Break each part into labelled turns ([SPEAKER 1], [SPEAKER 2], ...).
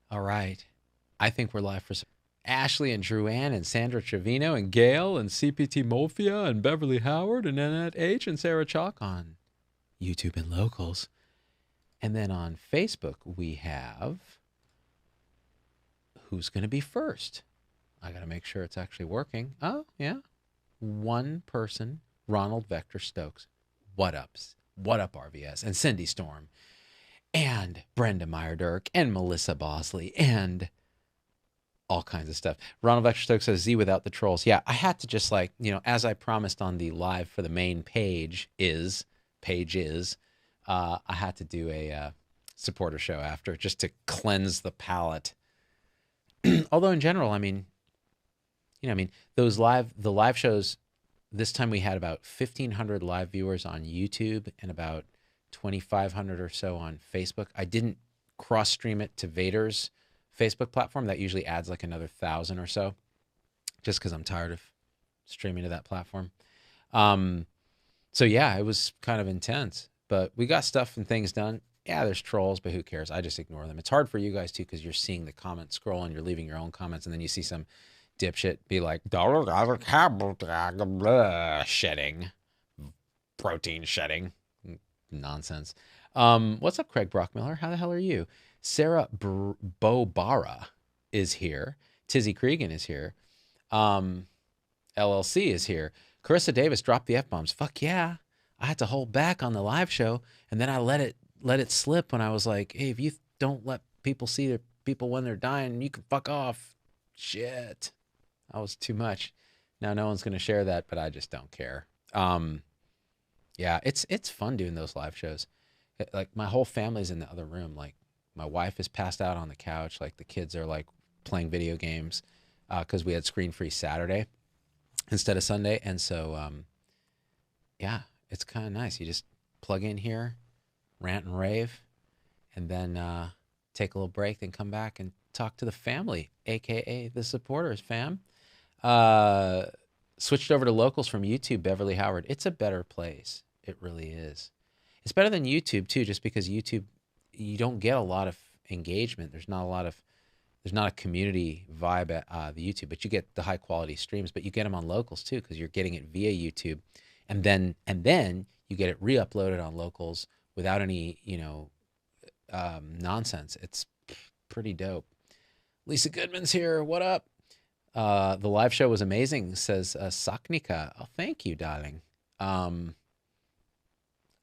[SPEAKER 1] All right. I think we're live for some Ashley and Drew Ann and Sandra Trevino and Gail and CPT Mofia and Beverly Howard and Annette H and Sarah Chalk on YouTube and locals. And then on Facebook, we have who's going to be first. I got to make sure it's actually working. Oh, yeah. One person, Ronald Vector Stokes. What ups? What up, RVS? And Cindy Storm and Brenda Meyer-Dirk and Melissa Bosley and all kinds of stuff. Ronald Vector Stokes says Z without the trolls. Yeah, I had to just as I promised on the live for the main page is, I had to do a supporter show after just to cleanse the palate. Although in general, the live shows, this time we had about 1,500 live viewers on YouTube and about 2,500 or so on Facebook. I didn't cross stream it to Vader's Facebook platform. That usually adds like another 1,000 or so, just because I'm tired of streaming to that platform. So yeah, it was kind of intense, but we got stuff and things done. Yeah, there's trolls, but who cares? I just ignore them. It's hard for you guys too, because you're seeing the comments scroll and you're leaving your own comments, and then you see some dipshit be like, shedding, protein shedding. Nonsense. What's up, Craig Brockmiller? How the hell are you? Sarah Bobara is here. Tizzy Cregan is here. LLC is here. Carissa Davis dropped the F-bombs. Fuck yeah. I had to hold back on the live show, and then I let it slip when I was like, hey, if you don't let people see their people when they're dying, you can fuck off. Shit. That was too much. Now no one's going to share that, but I just don't care. Yeah, it's fun doing those live shows. Like, my whole family's in the other room. Like, my wife is passed out on the couch. Like, the kids are like playing video games because we had screen-free Saturday instead of Sunday. And so, yeah, it's kind of nice. You just plug in here, rant and rave, and then take a little break, then come back and talk to the family, a.k.a. the supporters, fam. Switched over to locals from YouTube, Beverly Howard. It's a better place. It really is. It's better than YouTube too, just because YouTube, you don't get a lot of engagement. There's not a community vibe at the YouTube, but you get the high quality streams, but you get them on locals too, because you're getting it via YouTube, and then you get it re-uploaded on locals without any, nonsense. It's pretty dope. Lisa Goodman's here. What up? The live show was amazing, says Saknika. Oh, thank you, darling.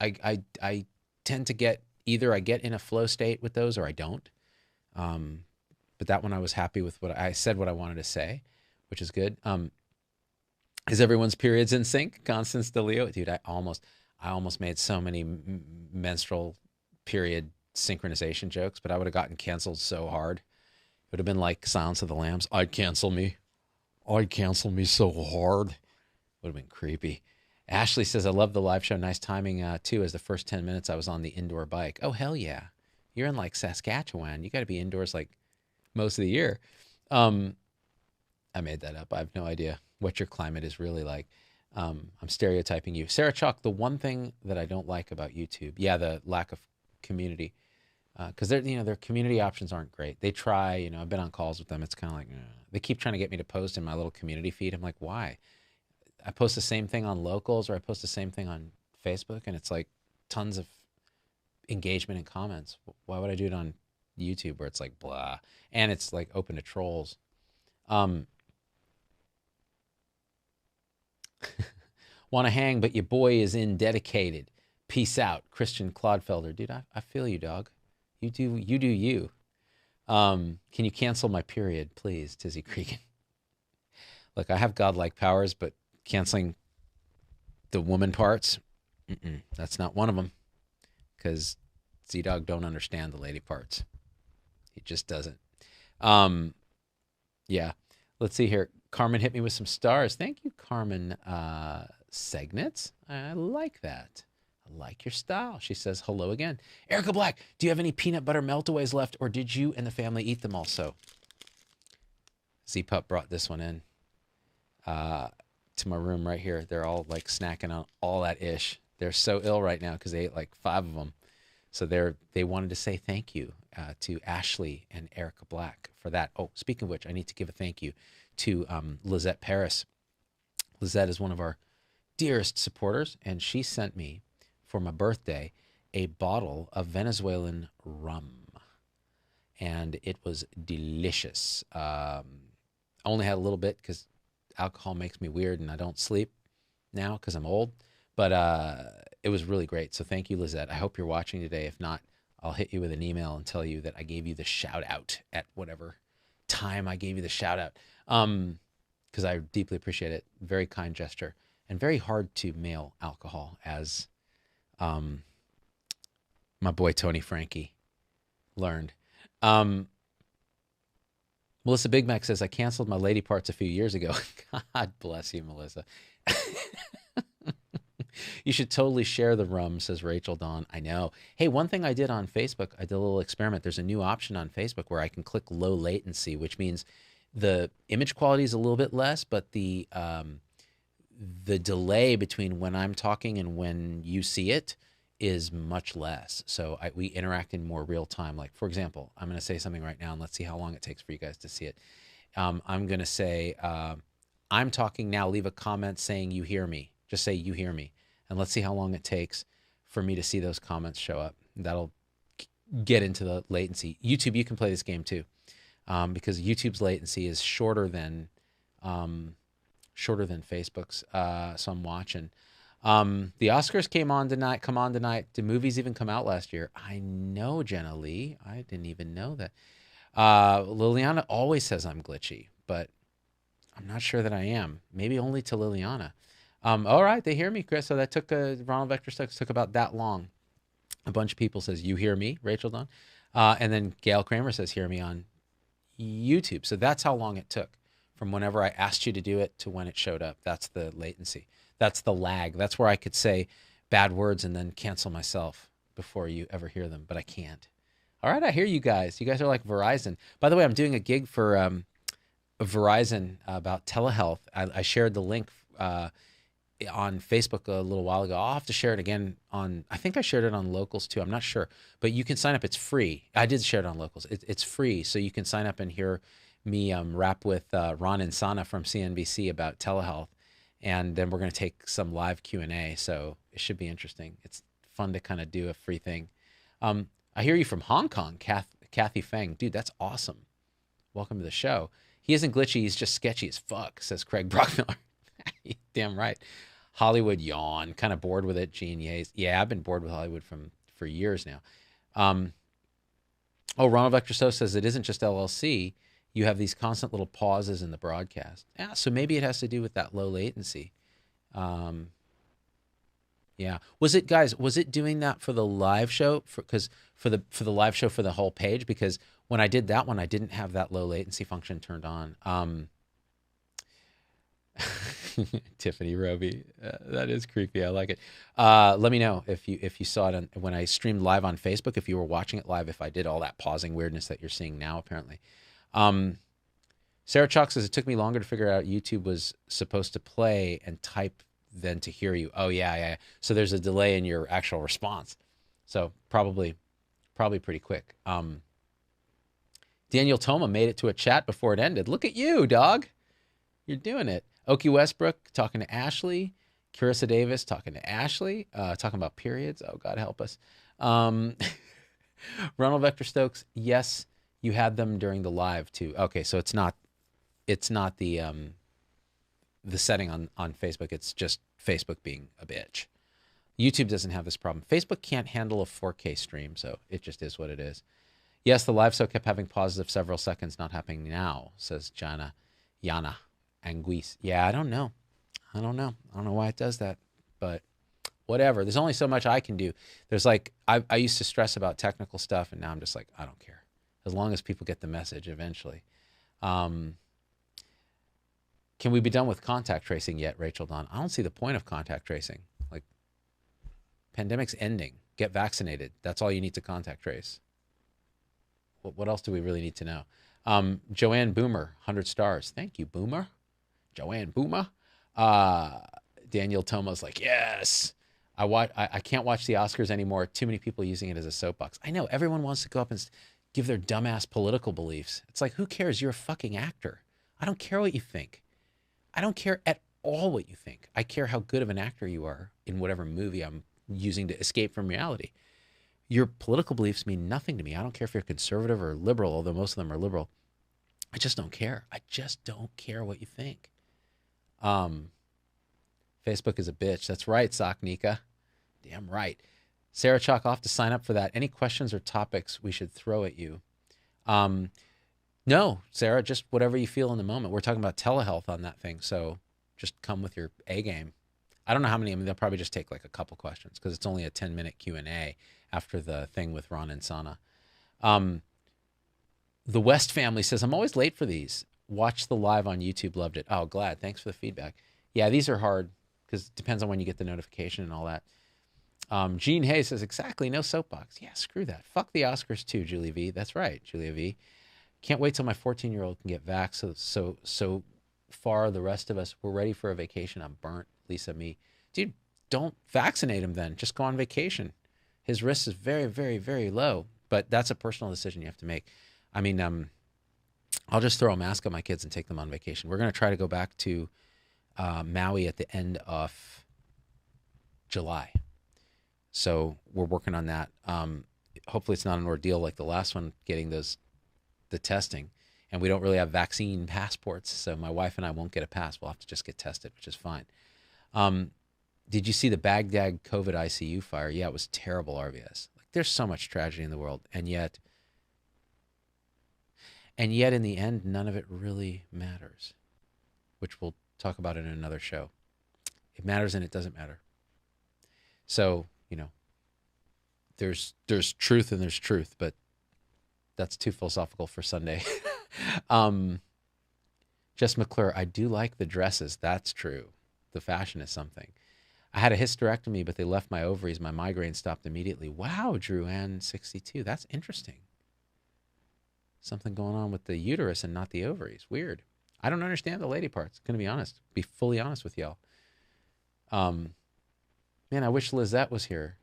[SPEAKER 1] I tend to get, either I get in a flow state with those or I don't. But that one I was happy with what I said, what I wanted to say, which is good. Is everyone's periods in sync? Constance DeLeo, dude, I almost made so many menstrual period synchronization jokes, but I would have gotten canceled so hard. It would have been like Silence of the Lambs. I'd cancel me so hard. Would have been creepy. Ashley says, I love the live show. Nice timing, too, as the first 10 minutes I was on the indoor bike. Oh, hell yeah. You're in, like, Saskatchewan. You got to be indoors, like, most of the year. I made that up. I have no idea what your climate is really like. I'm stereotyping you. Sarah Chalk, the one thing that I don't like about YouTube, yeah, the lack of community. Because their community options aren't great. They try, I've been on calls with them. It's kind of like, they keep trying to get me to post in my little community feed. I'm like, why? I post the same thing on locals, or I post the same thing on Facebook, and it's like tons of engagement and comments. Why would I do it on YouTube where it's like blah, and it's like open to trolls? Want to hang, but your boy is in dedicated. Peace out, Christian Clodfelder. Dude, I feel you, dog. You do you. Can you cancel my period, please, Tizzy Cregan? Look, I have godlike powers, but canceling the woman parts, that's not one of them, because Z-Dog don't understand the lady parts. He just doesn't. Yeah. Let's see here. Carmen hit me with some stars. Thank you, Carmen Segnitz. I like that. I like your style. She says hello again. Erica Black, do you have any peanut butter meltaways left, or did you and the family eat them also? Z-Pup brought this one in to my room right here. They're all like snacking on all that ish. They're so ill right now because they ate like 5 of them. So they wanted to say thank you to Ashley and Erica Black for that. Oh, speaking of which, I need to give a thank you to Lizette Paris. Lizette is one of our dearest supporters, and she sent me for my birthday a bottle of Venezuelan rum, and it was delicious. I only had a little bit because alcohol makes me weird and I don't sleep now because I'm old, but it was really great. So thank you, Lizette. I hope you're watching today. If not, I'll hit you with an email and tell you that I gave you the shout out at whatever time I gave you the shout out, because I deeply appreciate it. Very kind gesture, and very hard to mail alcohol, as my boy Tony Frankie learned. Melissa Big Mac says, I canceled my lady parts a few years ago. God bless you, Melissa. You should totally share the rum, says Rachel Dawn. I know. Hey, one thing I did on Facebook, I did a little experiment. There's a new option on Facebook where I can click low latency, which means the image quality is a little bit less, but the delay between when I'm talking and when you see it is much less. So we interact in more real time. Like, for example, I'm going to say something right now, and let's see how long it takes for you guys to see it. I'm going to say, I'm talking now. Leave a comment saying you hear me. Just say you hear me. And let's see how long it takes for me to see those comments show up. That'll get into the latency. YouTube, you can play this game too, because YouTube's latency is shorter than Facebook's. So I'm watching. The Oscars come on tonight. Did movies even come out last year? I know, Jenna Lee. I didn't even know that. Liliana always says I'm glitchy, but I'm not sure that I am. Maybe only to Liliana. All right, they hear me, Chris. So that took Ronald Vector Stokes took about that long. A bunch of people says you hear me, Rachel Dunn, and then Gail Kramer says hear me on YouTube. So that's how long it took from whenever I asked you to do it to when it showed up. That's the latency. That's the lag. That's where I could say bad words and then cancel myself before you ever hear them, but I can't. All right, I hear you guys. You guys are like Verizon. By the way, I'm doing a gig for Verizon about telehealth. I shared the link on Facebook a little while ago. I'll have to share it again I think I shared it on Locals too. I'm not sure, but you can sign up. It's free. I did share it on Locals. It's free. So you can sign up and hear me rap with Ron Insana from CNBC about telehealth. And then we're going to take some live Q&A. So it should be interesting. It's fun to kind of do a free thing. I hear you from Hong Kong, Kathy Feng. Dude, that's awesome. Welcome to the show. He isn't glitchy. He's just sketchy as fuck, says Craig Brockmiller. Damn right. Hollywood yawn. Kind of bored with it. Gene Yates. Yeah, I've been bored with Hollywood for years now. Ronald Vector So says it isn't just LLC. You have these constant little pauses in the broadcast. Yeah, so maybe it has to do with that low latency. Yeah. Was it doing that for the live show? For the live show for the whole page? Because when I did that one, I didn't have that low latency function turned on. Tiffany Roby, that is creepy. I like it. Let me know if you saw it when I streamed live on Facebook. If you were watching it live, if I did all that pausing weirdness that you're seeing now, apparently. Sarah Chalk says it took me longer to figure out YouTube was supposed to play and type than to hear you. Oh yeah. So there's a delay in your actual response. So probably pretty quick. Daniel Toma made it to a chat before it ended. Look at you, dog. You're doing it. Okie Westbrook talking to Ashley. Carissa Davis talking to Ashley. Talking about periods. Oh, God help us. Ronald Vector Stokes. Yes, you had them during the live too. Okay, so it's not the setting on Facebook. It's just Facebook being a bitch. YouTube doesn't have this problem. Facebook can't handle a 4K stream, so it just is what it is. Yes, the live show kept having pauses of several seconds, not happening now, says Yana Anguisse. Yeah, I don't know why it does that, but whatever. There's only so much I can do. There's like, I used to stress about technical stuff, and now I'm just like, I don't care. As long as people get the message eventually. Can we be done with contact tracing yet, Rachel Dawn? I don't see the point of contact tracing. Like, pandemic's ending. Get vaccinated. That's all you need to contact trace. What else do we really need to know? Joanne Boomer, 100 stars. Thank you, Boomer. Joanne Boomer. Daniel Toma's like, yes. I can't watch the Oscars anymore. Too many people using it as a soapbox. I know everyone wants to go up and give their dumbass political beliefs. It's like, who cares? You're a fucking actor. I don't care what you think. I don't care at all what you think. I care how good of an actor you are in whatever movie I'm using to escape from reality. Your political beliefs mean nothing to me. I don't care if you're conservative or liberal, although most of them are liberal. I just don't care. I just don't care what you think. Facebook is a bitch. That's right, Socknika. Damn right. Sarah Chalk, I'll have to sign up for that. Any questions or topics we should throw at you? No, Sarah, just whatever you feel in the moment. We're talking about telehealth on that thing, so just come with your A game. I don't know how many. I mean, they'll probably just take like a couple questions because it's only a 10-minute Q&A after the thing with Ron and Sana. The West family says, I'm always late for these. Watch the live on YouTube. Loved it. Oh, glad. Thanks for the feedback. Yeah, these are hard because it depends on when you get the notification and all that. Gene Hayes says, exactly, no soapbox. Yeah, screw that. Fuck the Oscars too, Julie V. That's right, Julia V. Can't wait till my 14-year-old can get vaxxed. So far, the rest of us, we're ready for a vacation. I'm burnt, Lisa, me. Dude, don't vaccinate him then. Just go on vacation. His risk is very, very, very low. But that's a personal decision you have to make. I mean, I'll just throw a mask on my kids and take them on vacation. We're going to try to go back to Maui at the end of July. So we're working on that. Hopefully it's not an ordeal like the last one, getting the testing. And we don't really have vaccine passports, so my wife and I won't get a pass. We'll have to just get tested, which is fine. Did you see the Baghdad COVID ICU fire? Yeah, it was terrible, RVS. Like, there's so much tragedy in the world, and yet in the end, none of it really matters, which we'll talk about in another show. It matters and it doesn't matter. So, there's truth and there's truth, but that's too philosophical for Sunday. Jess McClure, I do like the dresses. That's true. The fashion is something. I had a hysterectomy, but they left my ovaries. My migraine stopped immediately. Wow, Drew Ann 62. That's interesting. Something going on with the uterus and not the ovaries. Weird. I don't understand the lady parts. Going to be honest. Be fully honest with y'all. Man, I wish Lizette was here.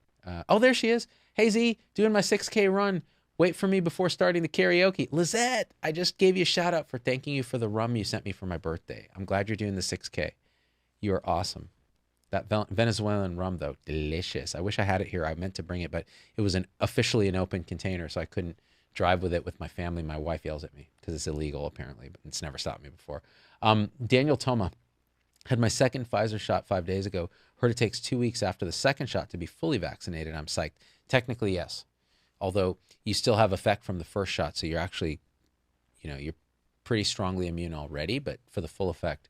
[SPEAKER 1] Oh, there she is. Hey, Z, doing my 6K run. Wait for me before starting the karaoke. Lizette, I just gave you a shout out for thanking you for the rum you sent me for my birthday. I'm glad you're doing the 6K. You are awesome. That Venezuelan rum, though, delicious. I wish I had it here. I meant to bring it, but it was officially an open container, so I couldn't drive with it with my family. My wife yells at me because it's illegal, apparently, but it's never stopped me before. Daniel Toma, had my second Pfizer shot 5 days ago. Heard it takes 2 weeks after the second shot to be fully vaccinated. I'm psyched. Technically, yes. Although you still have effect from the first shot, so you're actually, you're pretty strongly immune already, but for the full effect,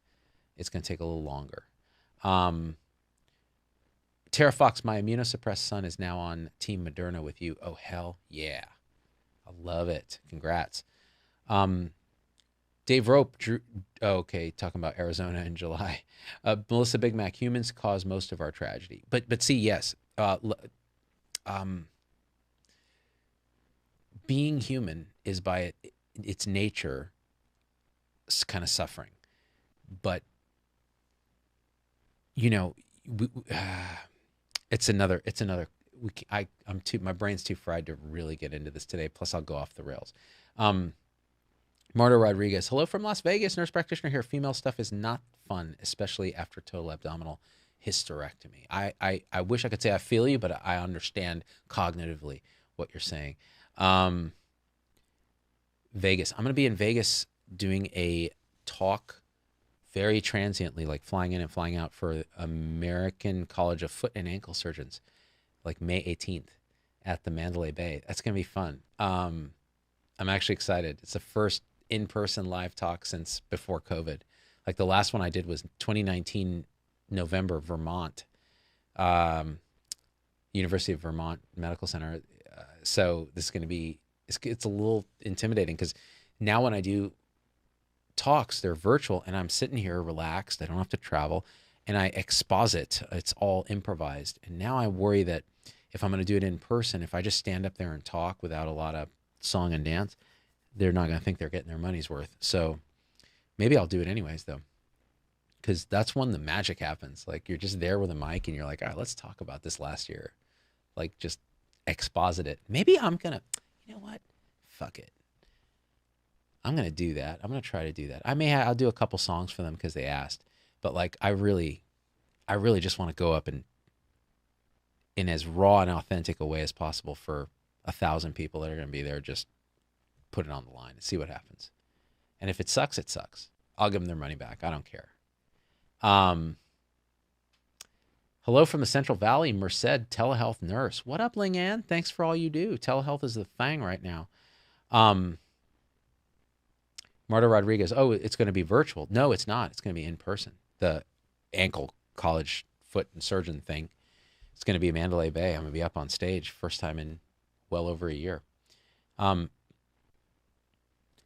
[SPEAKER 1] it's going to take a little longer. Tara Fox, my immunosuppressed son is now on Team Moderna with you. Oh, hell yeah. I love it. Congrats. Dave Rope, Drew, okay, talking about Arizona in July. Melissa Big Mac, humans cause most of our tragedy. But see, yes, being human is by its nature kind of suffering. But, it's another, my brain's too fried to really get into this today. Plus I'll go off the rails. Marta Rodriguez, hello from Las Vegas, nurse practitioner here. Female stuff is not fun, especially after total abdominal hysterectomy. I wish I could say I feel you, but I understand cognitively what you're saying. Vegas. I'm going to be in Vegas doing a talk very transiently, like flying in and flying out, for American College of Foot and Ankle Surgeons, like May 18th at the Mandalay Bay. That's going to be fun. I'm actually excited. It's the first in-person live talk since before COVID. Like the last one I did was 2019, November, Vermont, University of Vermont Medical Center. So this is going to be, it's a little intimidating because now when I do talks, they're virtual and I'm sitting here relaxed. I don't have to travel and I exposit. It's all improvised. And now I worry that if I'm going to do it in person, if I just stand up there and talk without a lot of song and dance, they're not going to think they're getting their money's worth. So maybe I'll do it anyways, though. because that's when the magic happens. Like you're just there with a mic and you're like, all right, let's talk about this last year. Like just exposit it. Maybe I'm gonna, you know what? Fuck it. I'm gonna do that. I'm gonna try to do that. I'll do a couple songs for them because they asked. But like I really just want to go up and in as raw and authentic a way as possible for 1,000 people that are gonna be there. Just put it on the line and see what happens. And if it sucks, it sucks. I'll give them their money back. I don't care. Hello from the Central Valley, Merced, telehealth nurse. What up, Ling Ann? Thanks for all you do. Telehealth is the thing right now. Marta Rodriguez, oh, it's going to be virtual. No, it's not. It's going to be in person. The ankle college foot and surgeon thing. It's going to be Mandalay Bay. I'm going to be up on stage first time in well over a year.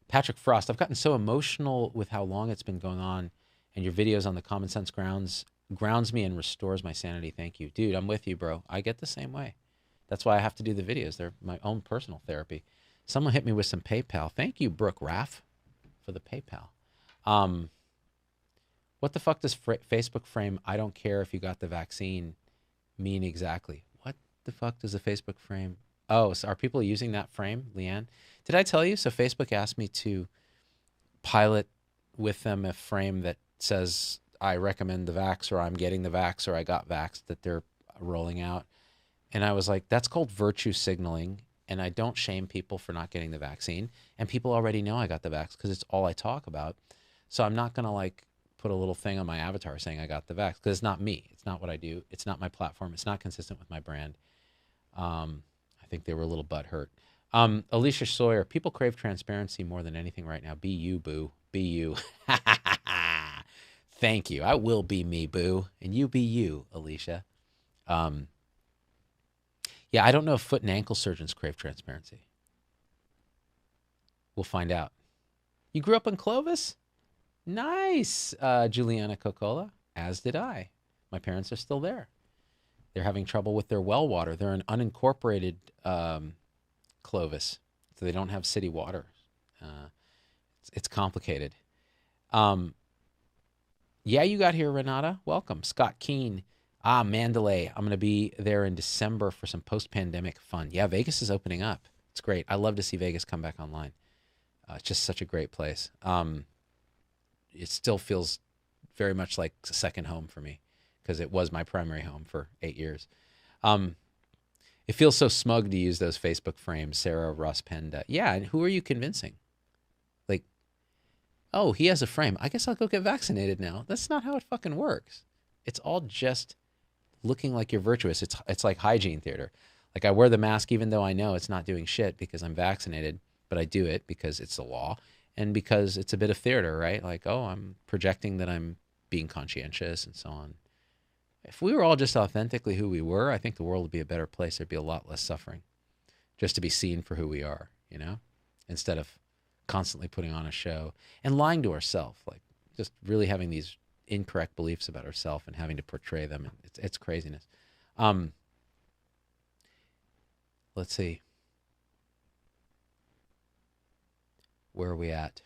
[SPEAKER 1] Patrick Frost, I've gotten so emotional with how long it's been going on, and your videos on the common sense grounds me and restores my sanity. Thank you. Dude, I'm with you, bro. I get the same way. That's why I have to do the videos. They're my own personal therapy. Someone hit me with some PayPal. Thank you, Brooke Raff, for the PayPal. What the fuck does Facebook frame, I don't care if you got the vaccine, mean exactly? What the fuck does the Facebook frame? Oh, so are people using that frame, Leanne? Did I tell you? So Facebook asked me to pilot with them a frame that says I recommend the vax, or I'm getting the vax, or I got vaxxed, that they're rolling out. And I was like, that's called virtue signaling. And I don't shame people for not getting the vaccine. And people already know I got the vax because it's all I talk about. So I'm not going to like put a little thing on my avatar saying I got the vax, because it's not me. It's not what I do. It's not my platform. It's not consistent with my brand. I think they were a little butthurt. Alicia Sawyer, people crave transparency more than anything right now. Be you, boo. Be you. Thank you. I will be me, boo. And you be you, Alicia. Yeah, I don't know if foot and ankle surgeons crave transparency. We'll find out. You grew up in Clovis? Nice, Juliana Cocola. As did I. My parents are still there. They're having trouble with their well water. They're an unincorporated Clovis, so they don't have city water. It's complicated. Yeah, you got here, Renata. Welcome. Scott Keene. Mandalay. I'm going to be there in December for some post-pandemic fun. Yeah, Vegas is opening up. It's great. I love to see Vegas come back online. It's just such a great place. It still feels very much like a second home for me, because it was my primary home for 8 years. It feels so smug to use those Facebook frames. Sarah Ross Penda. Yeah, and who are you convincing? Like, oh, he has a frame. I guess I'll go get vaccinated now. That's not how it fucking works. It's all just looking like you're virtuous. It's like hygiene theater. Like I wear the mask even though I know it's not doing shit because I'm vaccinated, but I do it because it's the law and because it's a bit of theater, right? Like, oh, I'm projecting that I'm being conscientious and so on. If we were all just authentically who we were, I think the world would be a better place. There'd be a lot less suffering just to be seen for who we are, you know, instead of constantly putting on a show and lying to ourselves, like just really having these incorrect beliefs about ourselves and having to portray them. It's craziness. Let's see. Where are we at?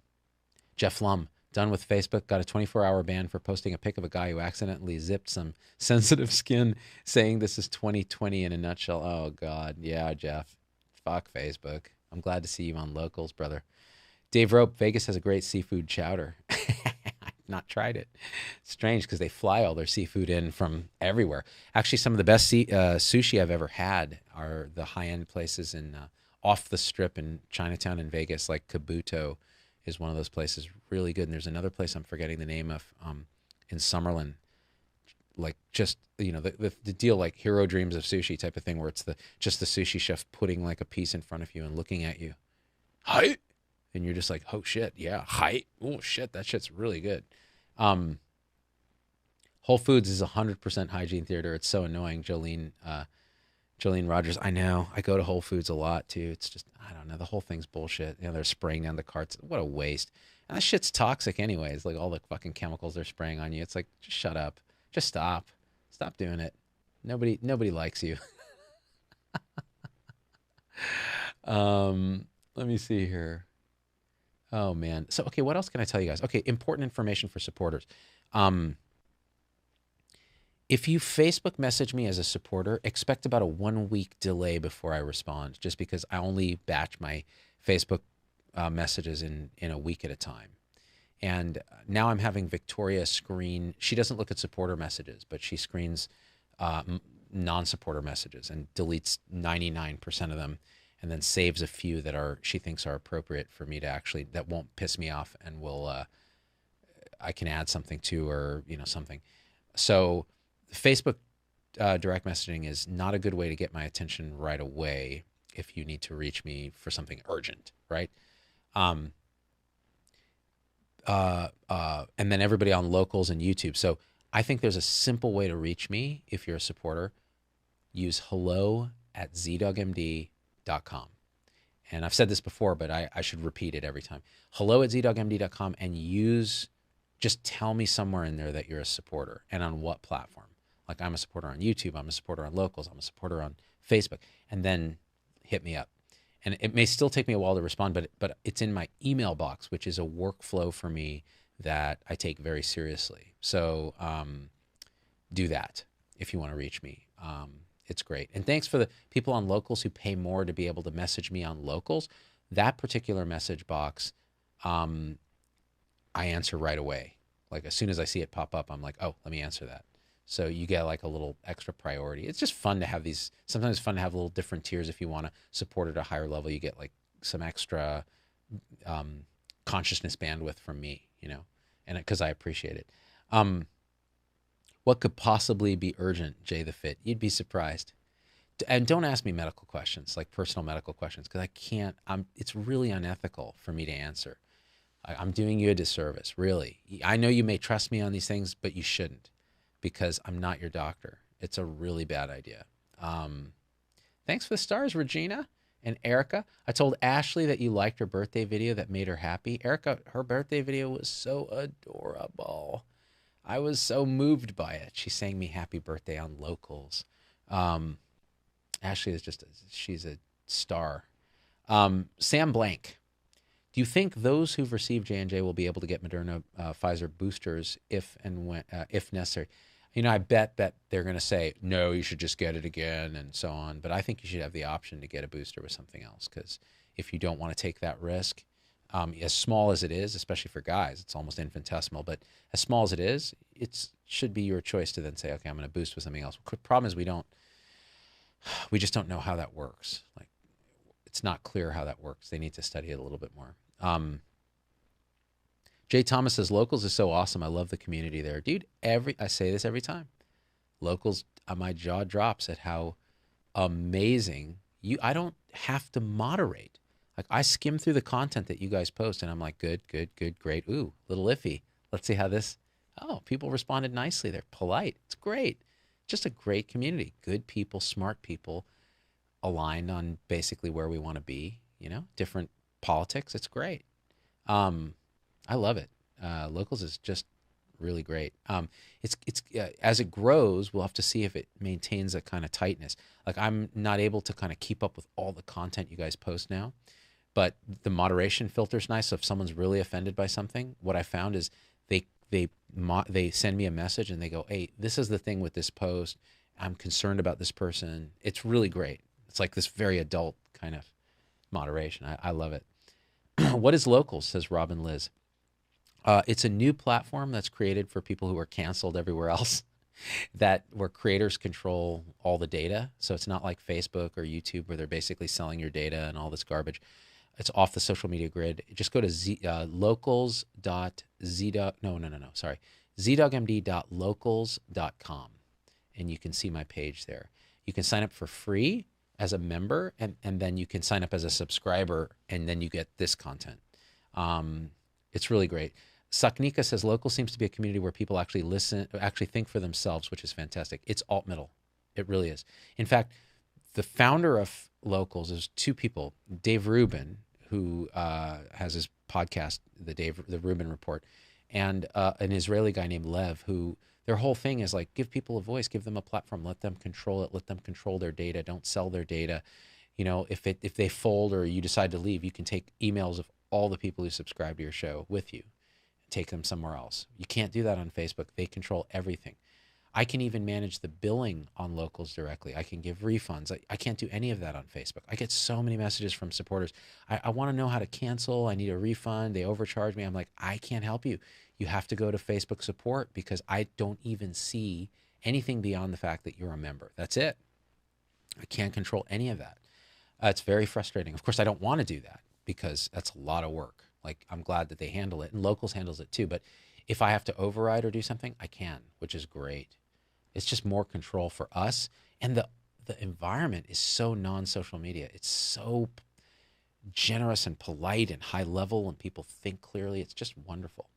[SPEAKER 1] Jeff Lum, done with Facebook, got a 24-hour ban for posting a pic of a guy who accidentally zipped some sensitive skin, saying this is 2020 in a nutshell. Oh, God. Yeah, Jeff. Fuck Facebook. I'm glad to see you on Locals, brother. Dave Rope, Vegas has a great seafood chowder. I've not tried it. Strange, because they fly all their seafood in from everywhere. Actually, some of the best sushi I've ever had are the high-end places in off the strip in Chinatown in Vegas, like Kabuto is one of those places, really good. And there's another place I'm forgetting the name of in Summerlin, like just, you know, the deal like Hero Dreams of Sushi type of thing, where it's just the sushi chef putting like a piece in front of you and looking at you. Hi. And you're just like, oh shit, yeah, hi. Oh shit, that shit's really good. Whole Foods is 100% hygiene theater. It's so annoying, Jolene Rogers. I know. I go to Whole Foods a lot too. It's just, I don't know. The whole thing's bullshit. You know, they're spraying down the carts. What a waste. And that shit's toxic anyways. Like all the fucking chemicals they're spraying on you. It's like, just shut up. Just stop. Stop doing it. Nobody likes you. Let me see here. Oh man. So okay, what else can I tell you guys? Okay, important information for supporters. Um, if you Facebook message me as a supporter, expect about a 1 week delay before I respond, just because I only batch my Facebook messages in a week at a time. And now I'm having Victoria screen. She doesn't look at supporter messages, but she screens uh, non-supporter messages and deletes 99% of them, and then saves a few that are she thinks are appropriate for me to actually that won't piss me off and will I can add something to, or something. So Facebook direct messaging is not a good way to get my attention right away if you need to reach me for something urgent, right? Um, and then everybody on locals and YouTube. So I think there's a simple way to reach me if you're a supporter. Use hello@zdogmd.com. And I've said this before, but I should repeat it every time. hello@zdogmd.com, and just tell me somewhere in there that you're a supporter and on what platform. Like, I'm a supporter on YouTube, I'm a supporter on locals, I'm a supporter on Facebook, and then hit me up. And it may still take me a while to respond, but it's in my email box, which is a workflow for me that I take very seriously. So do that if you want to reach me. It's great. And thanks for the people on locals who pay more to be able to message me on locals. That particular message box, I answer right away. Like, as soon as I see it pop up, I'm like, oh, let me answer that. So you get like a little extra priority. It's just fun to have these, sometimes fun to have little different tiers. If you want to support at a higher level, you get like some extra consciousness bandwidth from me, and because I appreciate it. What could possibly be urgent, Jay the Fit? You'd be surprised. And don't ask me medical questions, like personal medical questions, because I can't, it's really unethical for me to answer. I'm doing you a disservice, really. I know you may trust me on these things, but you shouldn't, because I'm not your doctor. It's a really bad idea. Thanks for the stars, Regina and Erica. I told Ashley that you liked her birthday video that made her happy. Erica, her birthday video was so adorable. I was so moved by it. She sang me happy birthday on locals. Ashley is she's a star. Sam Blank. Do you think those who've received J&J will be able to get Moderna, Pfizer boosters if and when, if necessary? I bet that they're going to say, no, you should just get it again and so on. But I think you should have the option to get a booster with something else, because if you don't want to take that risk, as small as it is, especially for guys, it's almost infinitesimal, but as small as it is, it should be your choice to then say, okay, I'm going to boost with something else. The problem is we just don't know how that works. Like, it's not clear how that works. They need to study it a little bit more. Jay Thomas says, locals is so awesome. I love the community there. Dude, I say this every time. Locals, my jaw drops at how amazing I don't have to moderate. Like, I skim through the content that you guys post and I'm like, good, great. Ooh, little iffy. Let's see how people responded nicely. They're polite. It's great. Just a great community. Good people, smart people, aligned on basically where we want to be, different politics. It's great. I love it. Locals is just really great. It's as it grows, we'll have to see if it maintains a kind of tightness. Like, I'm not able to kind of keep up with all the content you guys post now, but the moderation filter's nice. So if someone's really offended by something, what I found is they send me a message and they go, hey, this is the thing with this post. I'm concerned about this person. It's really great. It's like this very adult kind of moderation. I love it. What is Locals, says Robin Liz. It's a new platform that's created for people who are canceled everywhere else, where creators control all the data. So it's not like Facebook or YouTube, where they're basically selling your data and all this garbage. It's off the social media grid. Just go to zdogmd.locals.com, and you can see my page there. You can sign up for free as a member, and then you can sign up as a subscriber, and then you get this content. It's really great. Saknika says, local seems to be a community where people actually think for themselves, which is fantastic. It's alt-middle. It really is. In fact, the founder of Locals is two people, Dave Rubin, who has his podcast, the Rubin Report, and an Israeli guy named Lev, who their whole thing is like, give people a voice, give them a platform, let them control it, let them control their data, don't sell their data. If they fold or you decide to leave, you can take emails of all the people who subscribe to your show with you, take them somewhere else. You can't do that on Facebook. They control everything. I can even manage the billing on locals directly. I can give refunds. I can't do any of that on Facebook. I get so many messages from supporters. I want to know how to cancel. I need a refund. They overcharge me. I'm like, I can't help you. You have to go to Facebook support because I don't even see anything beyond the fact that you're a member. That's it. I can't control any of that. It's very frustrating. Of course, I don't want to do that because that's a lot of work. Like, I'm glad that they handle it, and locals handles it too. But if I have to override or do something, I can, which is great. It's just more control for us. And the environment is so non-social media. It's so generous and polite and high level, and people think clearly. It's just wonderful.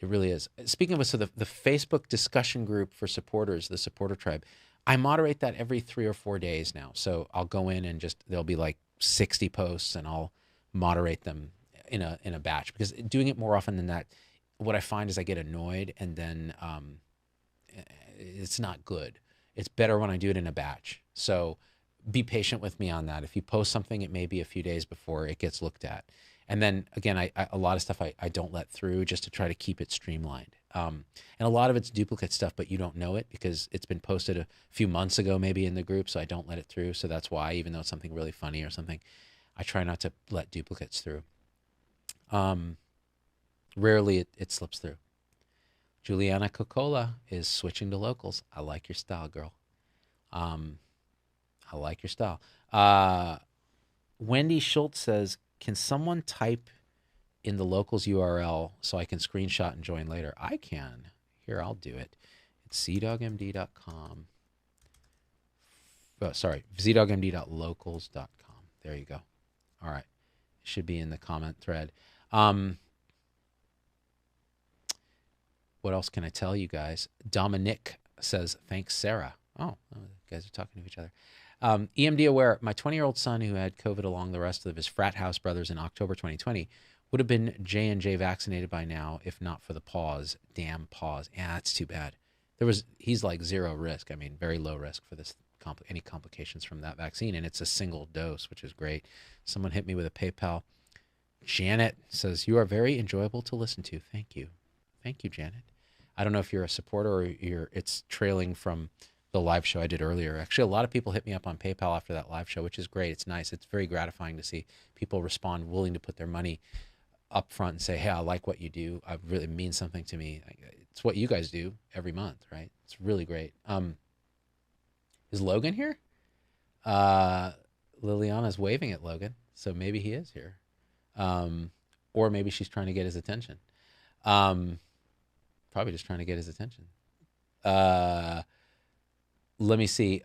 [SPEAKER 1] It really is. Speaking of which, so the Facebook discussion group for supporters, the supporter tribe, I moderate that every 3 or 4 days now. So I'll go in and just, there'll be like 60 posts and I'll moderate them in a batch, because doing it more often than that, what I find is I get annoyed, and then it's not good. It's better when I do it in a batch. So be patient with me on that. If you post something, it may be a few days before it gets looked at. And then again, I a lot of stuff I don't let through just to try to keep it streamlined. And a lot of it's duplicate stuff, but you don't know it because it's been posted a few months ago, maybe in the group. So I don't let it through. So that's why, even though it's something really funny or something, I try not to let duplicates through. Rarely it slips through. Juliana Cocola is switching to locals. I like your style, girl. I like your style. Wendy Schultz says, can someone type in the locals URL so I can screenshot and join later? I can. Here, I'll do it. It's zdogmd.com. Oh, sorry, zdogmd.locals.com. There you go. All right. It should be in the comment thread. What else can I tell you guys? Dominic says, thanks, Sarah. Oh, you guys are talking to each other. EMD aware, my 20-year-old son who had COVID along the rest of his frat house brothers in October 2020 would have been J&J vaccinated by now if not for the pause. Damn pause. Yeah, that's too bad. He's like zero risk. I mean, very low risk for this any complications from that vaccine, and it's a single dose, which is great. Someone hit me with a PayPal. Janet says, you are very enjoyable to listen to. Thank you. Thank you, Janet. I don't know if you're a supporter or it's trailing from the live show I did earlier. Actually, a lot of people hit me up on PayPal after that live show, which is great. It's nice. It's very gratifying to see people respond, willing to put their money up front and say, hey, I like what you do. It really means something to me. It's what you guys do every month, right? It's really great. Is Logan here? Liliana's waving at Logan, so maybe he is here. Or maybe she's trying to get his attention. Probably just trying to get his attention. Let me see.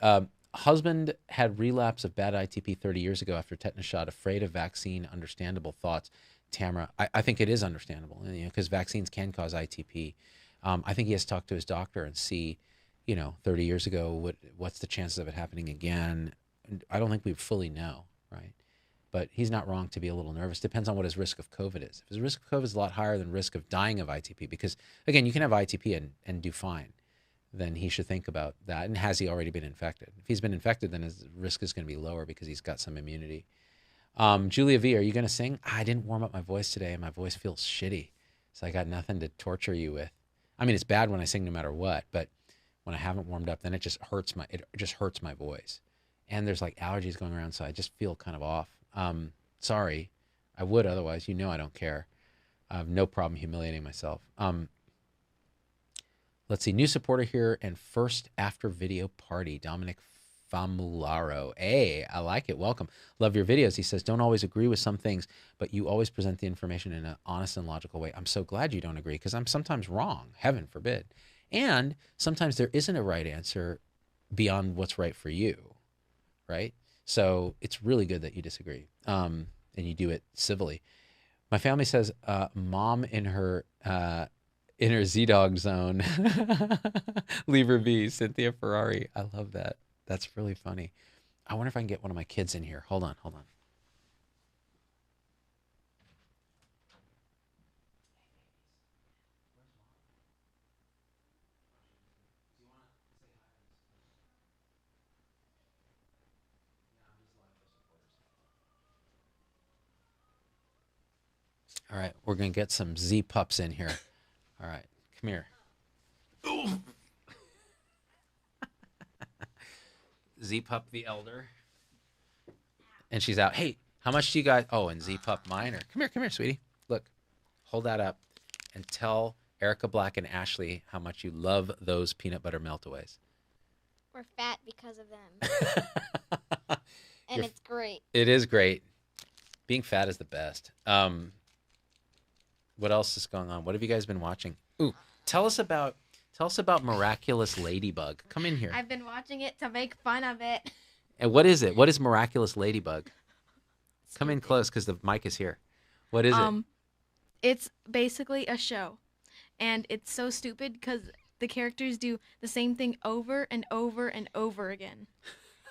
[SPEAKER 1] Husband had relapse of bad ITP 30 years ago after tetanus shot, afraid of vaccine, understandable thoughts. Tamara, I think it is understandable, because vaccines can cause ITP. I think he has to talk to his doctor and see, 30 years ago, what's the chances of it happening again? I don't think we fully know, right? But he's not wrong to be a little nervous. Depends on what his risk of COVID is. If his risk of COVID is a lot higher than risk of dying of ITP, because again, you can have ITP and do fine, then he should think about that. And has he already been infected? If he's been infected, then his risk is going to be lower because he's got some immunity. Julia V, are you going to sing? I didn't warm up my voice today, and my voice feels shitty. So I got nothing to torture you with. I mean, it's bad when I sing no matter what, but when I haven't warmed up, then it just hurts my voice. And there's like allergies going around, so I just feel kind of off. Sorry. I would otherwise. I don't care. I have no problem humiliating myself. Let's see. New supporter here and first after video party. Dominic Famularo. Hey, I like it. Welcome. Love your videos. He says, don't always agree with some things, but you always present the information in an honest and logical way. I'm so glad you don't agree because I'm sometimes wrong. Heaven forbid. And sometimes there isn't a right answer beyond what's right for you. Right? So it's really good that you disagree, and you do it civilly. My family says, mom in her Z-Dog zone. Leave her be. Cynthia Ferrari. I love that. That's really funny. I wonder if I can get one of my kids in here. Hold on. All right, we're gonna get some Z pups in here. All right, come here. Z pup the elder, and she's out. Hey, how much do you guys? Oh, and Z pup minor. Come here, sweetie. Look, hold that up, and tell Erica Black and Ashley how much you love those peanut butter meltaways.
[SPEAKER 2] We're fat because of them. And it's great.
[SPEAKER 1] It is great. Being fat is the best. What else is going on? What have you guys been watching? Ooh, tell us about Miraculous Ladybug. Come in here.
[SPEAKER 2] I've been watching it to make fun of it.
[SPEAKER 1] And what is it? What is Miraculous Ladybug? Come in close because the mic is here. What is it?
[SPEAKER 3] It's basically a show, and it's so stupid because the characters do the same thing over and over and over again,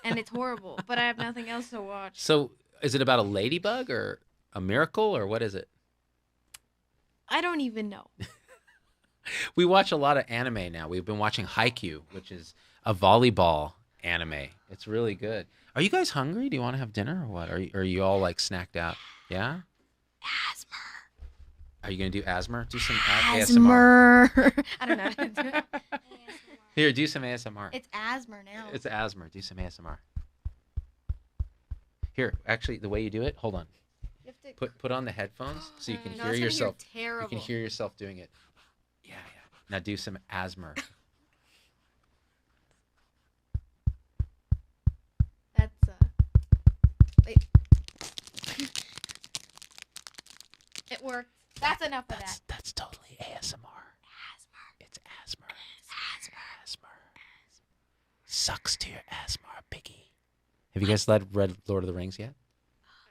[SPEAKER 3] and it's horrible. But I have nothing else to watch.
[SPEAKER 1] So, is it about a ladybug or a miracle or what is it?
[SPEAKER 3] I don't even know.
[SPEAKER 1] We watch a lot of anime now. We've been watching Haikyuu, which is a volleyball anime. It's really good. Are you guys hungry? Do you want to have dinner or what? Are you all like snacked out? Yeah?
[SPEAKER 3] Asthma.
[SPEAKER 1] Are you going to do ASMR? Do some ASMR.
[SPEAKER 3] I don't know how to do it.
[SPEAKER 1] Here, do some ASMR.
[SPEAKER 3] It's asthma now.
[SPEAKER 1] It's asthma. Do some ASMR. Here, actually, the way you do it, hold on.
[SPEAKER 3] You have to...
[SPEAKER 1] Put on the headphones so you can
[SPEAKER 3] No,
[SPEAKER 1] hear
[SPEAKER 3] it's gonna
[SPEAKER 1] yourself.
[SPEAKER 3] hear terrible.
[SPEAKER 1] You can hear yourself doing it. Yeah. Now do some asthma.
[SPEAKER 3] That's wait. It worked. That's enough of that.
[SPEAKER 1] That's totally ASMR. It's asthma. Sucks to your asthma, piggy. Have you guys read Lord of the Rings yet?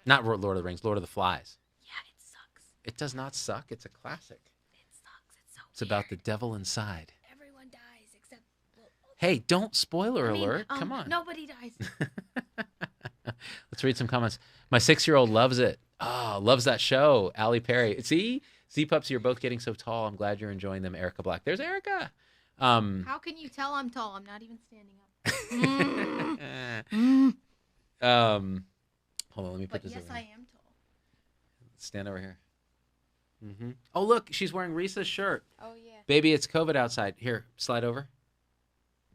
[SPEAKER 1] Not Lord of the Rings, Lord of the Flies.
[SPEAKER 3] Yeah, it sucks.
[SPEAKER 1] It does not suck. It's a classic.
[SPEAKER 3] It sucks.
[SPEAKER 1] It's about the devil inside.
[SPEAKER 3] Everyone dies except...
[SPEAKER 1] Hey, don't spoiler alert. Come on.
[SPEAKER 3] Nobody dies.
[SPEAKER 1] Let's read some comments. My 6-year-old loves it. Oh, loves that show. Allie Perry. See? Z-Pups, you're both getting so tall. I'm glad you're enjoying them. Erica Black. There's Erica.
[SPEAKER 3] How can you tell I'm tall? I'm not even standing up.
[SPEAKER 1] Hold on, let me put this
[SPEAKER 3] yes,
[SPEAKER 1] over
[SPEAKER 3] I
[SPEAKER 1] here.
[SPEAKER 3] am tall.
[SPEAKER 1] Stand over here. Oh, look, she's wearing Risa's shirt.
[SPEAKER 3] Oh, yeah.
[SPEAKER 1] Baby, it's COVID outside. Here, slide over.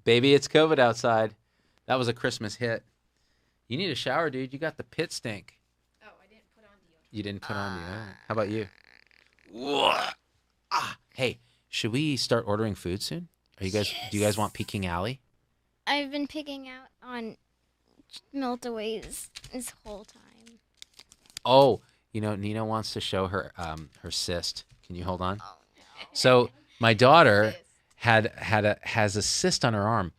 [SPEAKER 1] Baby, it's COVID outside. That was a Christmas hit. You need a shower, dude. You got the pit stink.
[SPEAKER 3] Oh, I didn't put on deodorant.
[SPEAKER 1] You didn't put on deodorant. How about you? Hey, should we start ordering food soon? Are you guys?
[SPEAKER 2] Yes.
[SPEAKER 1] Do you guys want Peking Alley?
[SPEAKER 2] I've been picking out on meltaways this whole time.
[SPEAKER 1] Oh, Nina wants to show her her cyst. Can you hold on?
[SPEAKER 2] Oh, no.
[SPEAKER 1] So my daughter has a cyst on her arm,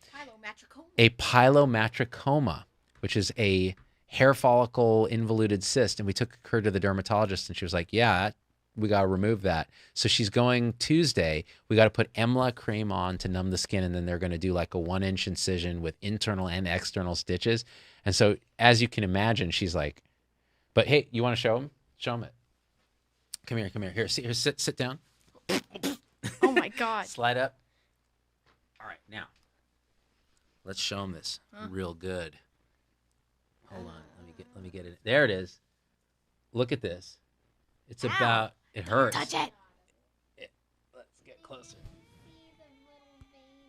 [SPEAKER 1] a pilomatricoma, which is a hair follicle involuted cyst, and we took her to the dermatologist, and she was like, "Yeah, we got to remove that." So she's going Tuesday. We got to put Emla cream on to numb the skin, and then they're going to do like a 1-inch incision with internal and external stitches. And so, as you can imagine, she's like, "But hey, you want to show him? Show him it. Come here. Here, sit down.
[SPEAKER 3] Oh my God.
[SPEAKER 1] Slide up. All right, now let's show him this real good. Hold on, let me get it. There it is. Look at this. It's about. It hurts.
[SPEAKER 3] Touch it.
[SPEAKER 1] Let's get closer.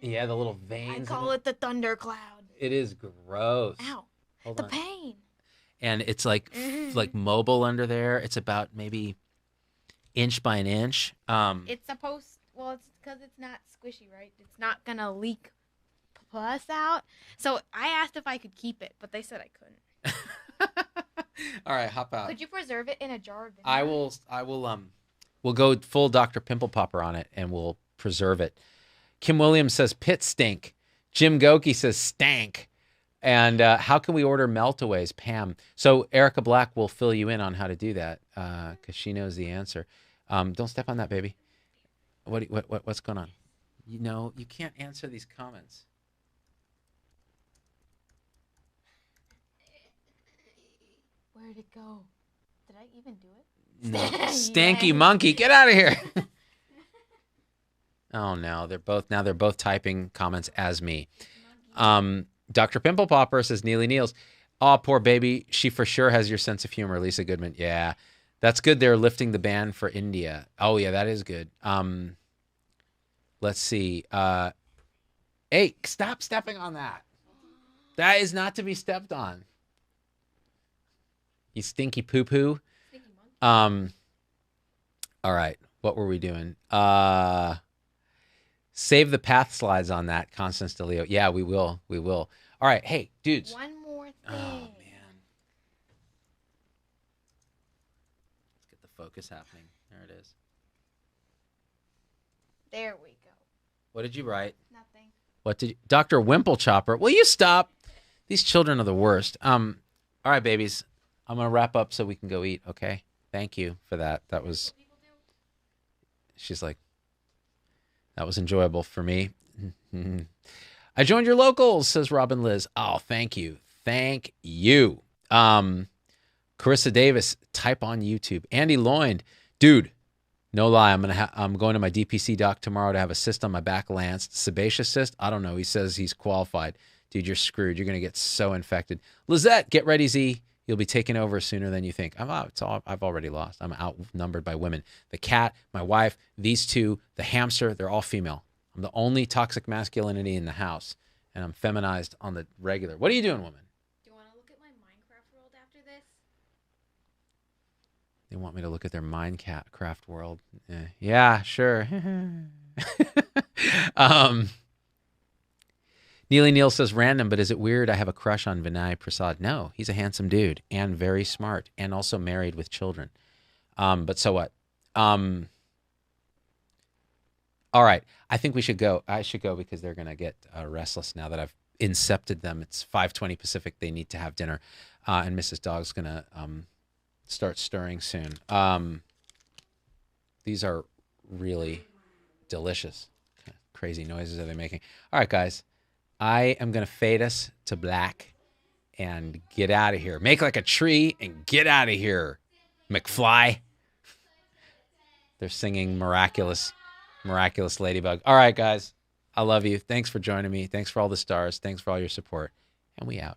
[SPEAKER 1] Yeah, the little veins.
[SPEAKER 3] I call it the thundercloud.
[SPEAKER 1] It is gross.
[SPEAKER 3] Ow.
[SPEAKER 1] Hold
[SPEAKER 3] The
[SPEAKER 1] on.
[SPEAKER 3] pain.
[SPEAKER 1] And it's like mobile under there. It's about maybe inch by an inch.
[SPEAKER 3] It's supposed... Well, it's because it's not squishy, right? It's not going to leak pus out. So I asked if I could keep it, but they said I couldn't.
[SPEAKER 1] All right, hop out.
[SPEAKER 3] Could you preserve it in a jar of vinegar?
[SPEAKER 1] I will we'll go full Dr. Pimple Popper on it and we'll preserve it. Kim Williams says pit stink. Jim Goki says stank. And how can we order meltaways, Pam? So Erica Black will fill you in on how to do that because she knows the answer. Don't step on that, baby. What's going on? You can't answer these comments.
[SPEAKER 3] Where'd it go? Did I even do it?
[SPEAKER 1] No. Stanky monkey, get out of here. Oh no, they're both typing comments as me. Dr. Pimple Popper says Neely Neals. Oh, poor baby. She for sure has your sense of humor, Lisa Goodman. Yeah. That's good. They're lifting the ban for India. Oh yeah, that is good. Let's see. Hey, stop stepping on that. That is not to be stepped on. You stinky poo-poo. All right. What were we doing? Save the path slides on that, Constance DeLeo. Yeah, we will. We will. All right. Hey, dudes.
[SPEAKER 2] One more thing.
[SPEAKER 1] Oh, man. Let's get the focus happening. There it is.
[SPEAKER 2] There we go.
[SPEAKER 1] What did you write?
[SPEAKER 3] Nothing.
[SPEAKER 1] What did you... Dr. Wimple Chopper. Will you stop? These children are the worst. All right, babies. I'm going to wrap up so we can go eat, okay? Thank you for that. That was... She's like, that was enjoyable for me. I joined your locals, says Robin Liz. Oh, thank you. Thank you. Carissa Davis, type on YouTube. Andy Lloyd, dude, no lie. I'm going to my DPC doc tomorrow to have a cyst on my back lanced. Sebaceous cyst? I don't know. He says he's qualified. Dude, you're screwed. You're going to get so infected. Lizette, get ready, Z. You'll be taken over sooner than you think. I've already lost. I'm outnumbered by women. The cat, my wife, these two, the hamster, they're all female. I'm the only toxic masculinity in the house, and I'm feminized on the regular. What are you doing, woman?
[SPEAKER 3] Do you want to look at my Minecraft world after this?
[SPEAKER 1] They want me to look at their Minecraft world. Yeah, sure. Neely Neal says, random, but is it weird I have a crush on Vinay Prasad? No, he's a handsome dude and very smart and also married with children. But so what? All right. I think we should go. I should go because they're going to get restless now that I've incepted them. It's 5:20 Pacific. They need to have dinner. And Mrs. Dog's going to start stirring soon. These are really delicious. What kind of crazy noises are they making? All right, guys. I am going to fade us to black and get out of here. Make like a tree and get out of here, McFly. They're singing Miraculous Ladybug. All right, guys. I love you. Thanks for joining me. Thanks for all the stars. Thanks for all your support. And we out.